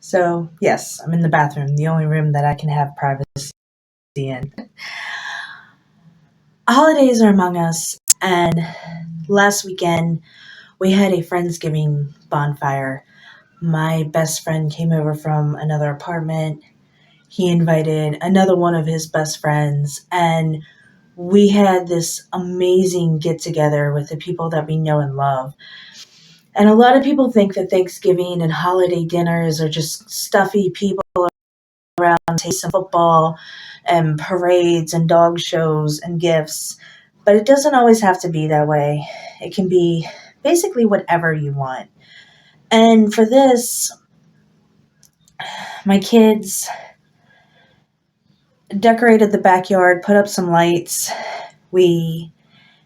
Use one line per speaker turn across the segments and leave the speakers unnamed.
So, yes, I'm in the bathroom, the only room that I can have privacy in. Holidays are among us, and last weekend we had a Friendsgiving bonfire. My best friend came over from another apartment. He invited another one of his best friends, and we had this amazing get together with the people that we know and love. And a lot of people think that Thanksgiving and holiday dinners are just stuffy people around taking some football and parades and dog shows and gifts. But it doesn't always have to be that way. It can be basically whatever you want. And for this, my kids decorated the backyard, put up some lights. We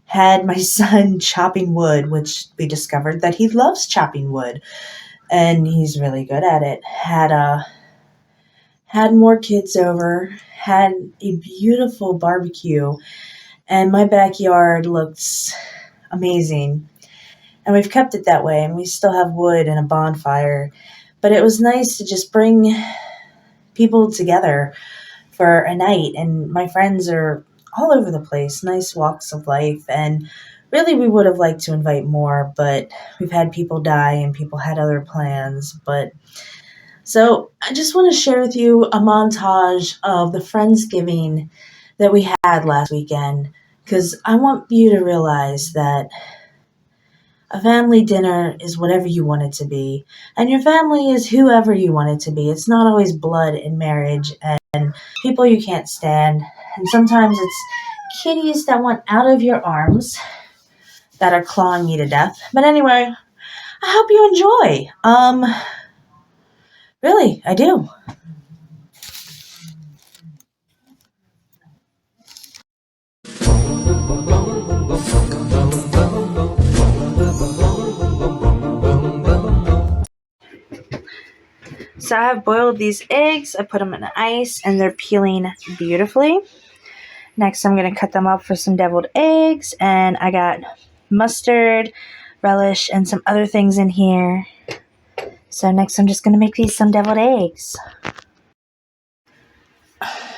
had my son chopping wood, which we discovered that he loves chopping wood, and he's really good at it. Had more kids over, had a beautiful barbecue, and my backyard looks amazing. And we've kept it that way, and we still have wood and a bonfire. But it was nice to just bring people together for a night, and my friends are all over the place, nice walks of life, and really we would have liked to invite more, but we've had people die and people had other plans. But so I just want to share with you a montage of the Friendsgiving that we had last weekend, because I want you to realize that a family dinner is whatever you want it to be, and your family is whoever you want it to be. It's not always blood and marriage and people you can't stand, and sometimes it's kitties that want out of your arms that are clawing you to death. But anyway, I hope you enjoy. Really, I do. So I have boiled these eggs. I put them in the ice, and they're peeling beautifully. Next, I'm going to cut them up for some deviled eggs, and I got mustard, relish, and some other things in here. So next, I'm just going to make these some deviled eggs.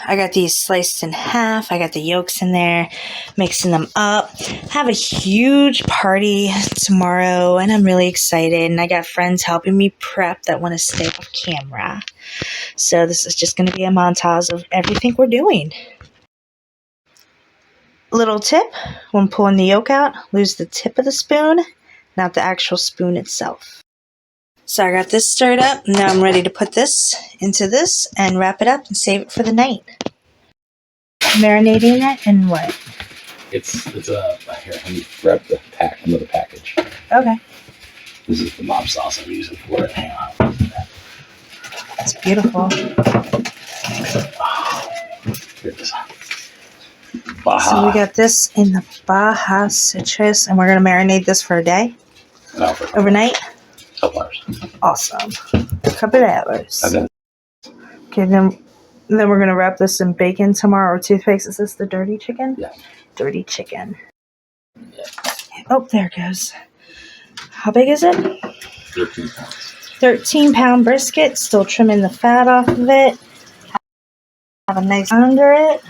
I got these sliced in half. I got the yolks in there, mixing them up. I have a huge party tomorrow, and I'm really excited. And I got friends helping me prep that want to stay off camera. So this is just going to be a montage of everything we're doing. Little tip, when pulling the yolk out, lose the tip of the spoon, not the actual spoon itself. So I got this stirred up. Now I'm ready to put this into this and wrap it up and save it for the night. Marinating it in what?
It's here, let me grab the another package.
Okay.
This is the mob sauce I'm using for it. Hang on.
That's beautiful.
Oh, here it is. Baja.
So we got this in the Baja citrus, and we're going to marinate this for a day?
No,
overnight?
Couple hours.
Awesome. A couple of hours. Okay, then we're going to wrap this in bacon tomorrow or toothpicks. Is this the dirty chicken?
Yeah.
Dirty chicken.
Yeah.
Oh, there it goes. How big is it?
13 pounds.
13-pound brisket. Still trimming the fat off of it. Have a nice under it.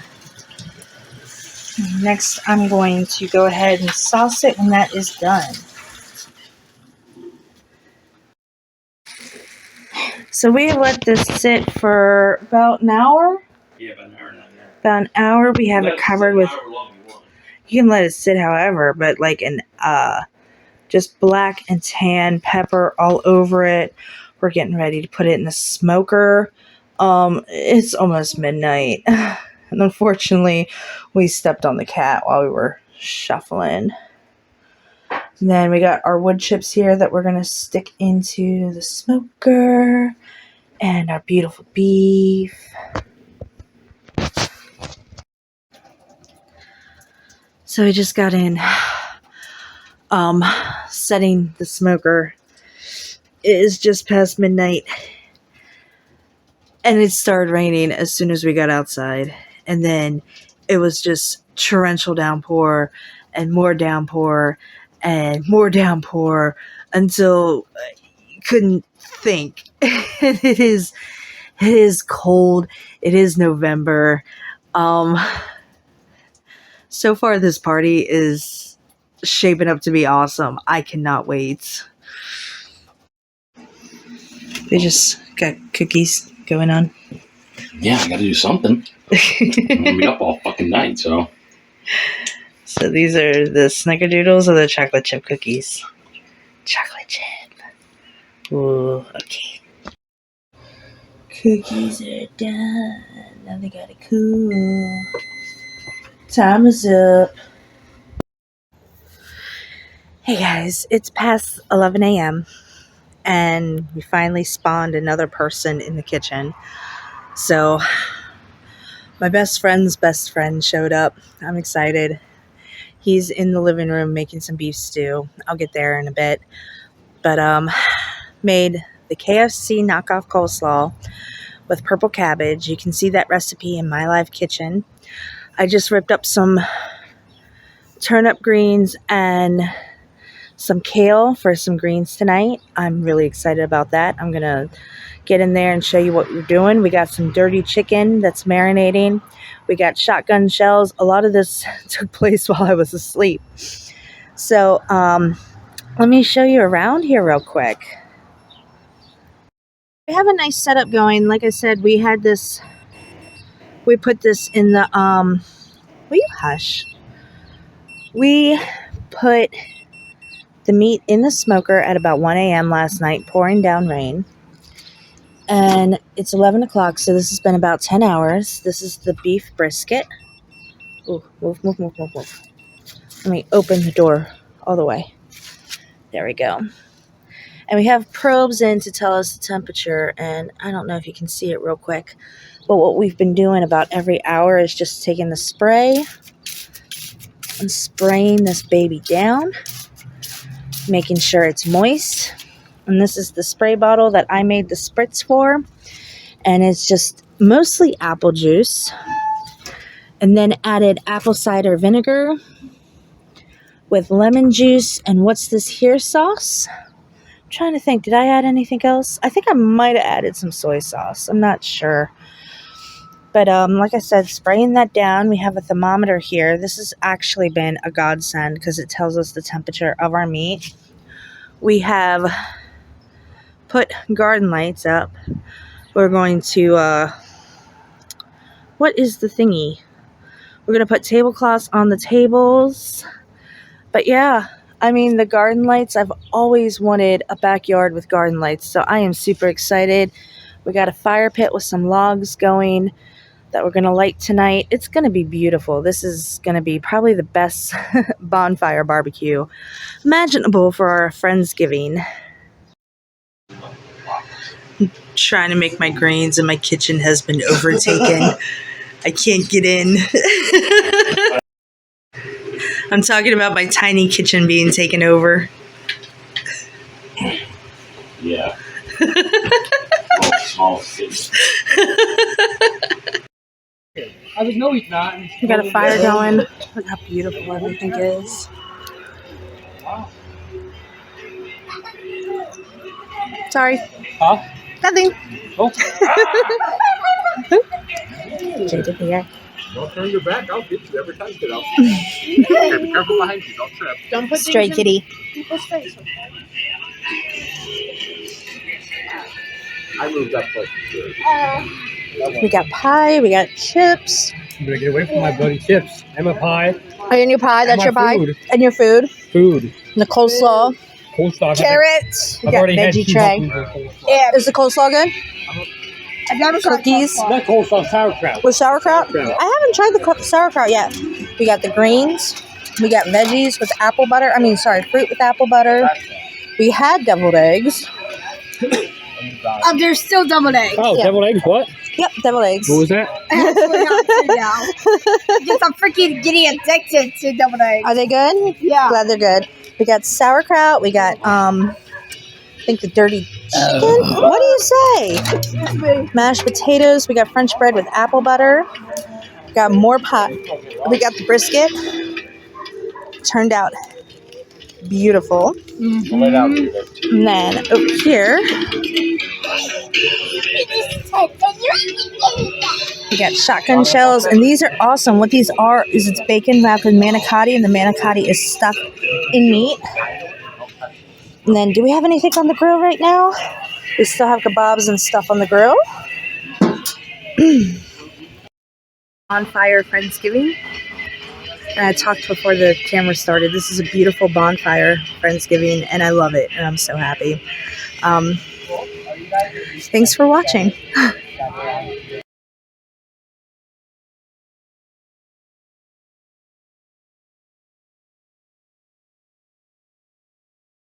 Next, I'm going to go ahead and sauce it when that is done. So we let this sit for about an hour.
Yeah, about an hour and a half.
About an hour. We have it covered with. You can let it sit however, but like an just black and tan pepper all over it. We're getting ready to put it in the smoker. It's almost midnight, and unfortunately, we stepped on the cat while we were shuffling. And then we got our wood chips here that we're gonna stick into the smoker, and our beautiful beef. So we just got in setting the smoker. It is just past midnight, and it started raining as soon as we got outside, and then it was just torrential downpour and more downpour and more downpour until you couldn't think. It is cold. It is November. So far this party is shaping up to be awesome. I cannot wait. They just got cookies going on.
Yeah, I got to do something. I'm gonna be up all fucking night, so.
So these are the snickerdoodles or the chocolate chip cookies? Chocolate chip. Ooh, okay. Cookies are done. Now they gotta cool. Time is up. Hey guys, it's past 11 a.m. and we finally spawned another person in the kitchen. So my best friend's best friend showed up. I'm excited. He's in the living room making some beef stew. I'll get there in a bit. But made the KFC knockoff coleslaw with purple cabbage. You can see that recipe in my live kitchen. I just ripped up some turnip greens and some kale for some greens tonight. I'm really excited about that. I'm gonna get in there and show you what we're doing. We got some dirty chicken that's marinating. We got shotgun shells. A lot of this took place while I was asleep. So let me show you around here real quick. We have a nice setup going. Like I said, we had this, we put this in the, will you hush? We put the meat in the smoker at about 1 a.m. last night, pouring down rain. And it's 11 o'clock, so this has been about 10 hours. This is the beef brisket. Ooh, move. Let me open the door all the way. There we go. And we have probes in to tell us the temperature, and I don't know if you can see it real quick, but what we've been doing about every hour is just taking the spray and spraying this baby down, making sure it's moist. And this is the spray bottle that I made the spritz for, and it's just mostly apple juice, and then added apple cider vinegar with lemon juice, and what's this here sauce? I'm trying to think, did I add anything else? I think I might have added some soy sauce. I'm not sure. But like I said, spraying that down. We have a thermometer here. This has actually been a godsend because it tells us the temperature of our meat. We have put garden lights up. We're going to, what is the thingy? We're going to put tablecloths on the tables. But yeah, I mean, the garden lights, I've always wanted a backyard with garden lights, so I am super excited. We got a fire pit with some logs going that we're going to light tonight. It's going to be beautiful. This is going to be probably the best bonfire barbecue imaginable for our Friendsgiving. I'm trying to make my greens and my kitchen has been overtaken. I can't get in. I'm talking about my tiny kitchen being taken over.
Yeah. Small city.
I was no, he's not.
We got a fire going. Look how beautiful everything is.
Wow.
Sorry.
Huh?
Nothing.
Oh.
Jade here.
Don't turn your back. I'll get you every time, kiddo. Okay, be careful behind you. Don't trip.
Don't put stray kitty.
People's face. I moved up close to
We got pie. We got chips.
I'm gonna get away from my bloody chips. And my pie.
Oh, and your pie. That's your pie.
Food.
And your food.
Food.
And the coleslaw.
Coleslaw.
Carrots. We
I've
got
already had
veggie tray.
Yeah.
Is the coleslaw good?
I've never tried
Cookies.
Not coleslaw, sauerkraut.
With sauerkraut?
Sauerkraut.
I haven't tried the sauerkraut yet. We got the greens. We got veggies with apple butter. I mean, sorry, fruit with apple butter. We had deviled eggs.
There's still deviled eggs.
Oh,
Yeah.
deviled eggs? What?
Yep, deviled eggs.
What was that?
Actually, not too now. Because I'm freaking getting addicted to deviled eggs.
Are they good?
Yeah.
Glad they're good. We got sauerkraut. We got, I think the dirty chicken. What do you say? Mashed potatoes. We got French bread with apple butter. We got more pie. We got the brisket. Turned out beautiful. And then over here, We got shotgun shells, and these are awesome. What these are is it's bacon wrapped in manicotti, and the manicotti is stuffed in meat. And then, do we have anything on the grill right now? We still have kebabs and stuff on the grill. Bonfire Friendsgiving. And I talked before the camera started. This is a beautiful bonfire Friendsgiving, and I love it, and I'm so happy. Thanks for watching.